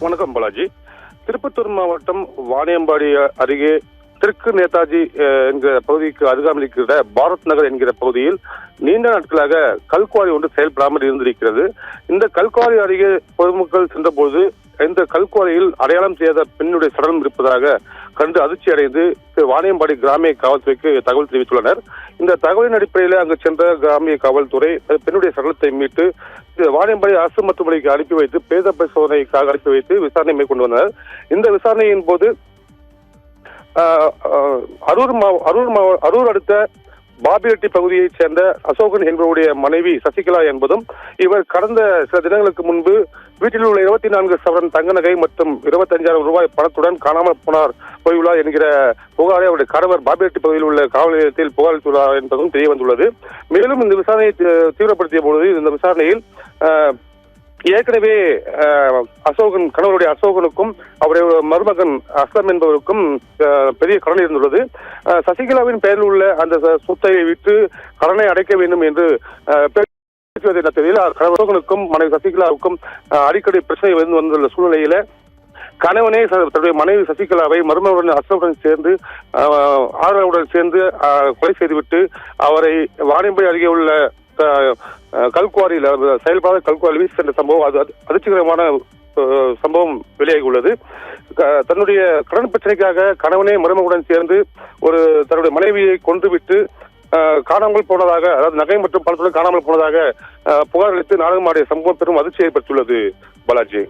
வணக்கம் பாலாஜி. திருப்பத்தூர் மாவட்டம் வாணியம்பாடி அருகே தெற்கு நேதாஜி என்கிற பகுதிக்கு அருகாமையில் இருக்கிற பாரத் நகர் என்கிற பகுதியில் நீண்ட நாட்களாக கல்குவாரி ஒன்று செயல்படாமல் இருந்திருக்கிறது. இந்த கல்குவாரி அருகே பொதுமக்கள் சென்றபோது இந்த கல்குவாரியில் அடையாளம் செய்யாத பெண்ணுடைய சடலம் இருப்பதாக கண்டு அதிர்ச்சி அடைந்து வாணியம்பாடி கிராமிய காவல்துறைக்கு தகவல் தெரிவித்துள்ளனர். இந்த தகவலின் அடிப்படையில் அங்கு சென்ற கிராமிய காவல்துறை பெண்ணுடைய சடலத்தை மீட்டு வாணியம்பாடி அரசு மருத்துவமனைக்கு அனுப்பி வைத்து பிரேத பரிசோதனைக்காக அனுப்பி வைத்து விசாரணை மேற்கொண்டு வந்தனர். இந்த விசாரணையின் போது அரூர் அடுத்த பாபிரெட்டி பகுதியைச் சேர்ந்த அசோகன் என்பவருடைய மனைவி சசிகலா என்பதும் இவர் கடந்த சில தினங்களுக்கு முன்பு வீட்டில் உள்ள 24 சவரன் தங்க நகை மற்றும் 25,000 ரூபாய் பணத்துடன் காணாமல் போயுள்ளார் என்கிற புகாரை அவருடைய கணவர் பாபிரெட்டி பகுதியில் உள்ள காவல் நிலையத்தில் புகார் அளித்துள்ளார் என்பதும் தெரிய வந்துள்ளது. மேலும் இந்த விசாரணையை தீவிரப்படுத்திய பொழுது இந்த விசாரணையில் ஏற்கனவே கணவருடைய அசோகனுக்கும் அவருடைய மருமகன் அஸ்லம் என்பவருக்கும் பெரிய கடன் இருந்துள்ளது. சசிகலாவின் பெயரில் உள்ள அந்த சொத்தை விட்டு கடனை அடைக்க வேண்டும் என்று அசோகனுக்கும் மனைவி சசிகலாவுக்கும் அடிக்கடி பிரச்சனை வந்துள்ள சூழ்நிலையில கணவனே தன்னுடைய மனைவி சசிகலாவை மருமகனுடன் அசோகனுடன் சேர்ந்து ஆதரவுடன் சேர்ந்து கொலை செய்துவிட்டு அவரை வாணியம்பாடி அருகே உள்ள கல்குவாரியில் செயல்படாத கல்குவாரி வீசி சென்ற சம்பவம் அது அதிர்ச்சிகரமான சம்பவம் வெளியாகி உள்ளது. தன்னுடைய கடன் பிரச்சனைக்காக கணவனே மருமகனுடன் சேர்ந்து தன்னுடைய மனைவியை கொன்றுவிட்டு காணாமல் போனதாக, அதாவது நகை மற்றும் பணத்துடன் காணாமல் போனதாக புகார் அளித்து நாடகமாடிய சம்பவம் பெரும் அதிர்ச்சி ஏற்பட்டுள்ளது. பாலாஜி.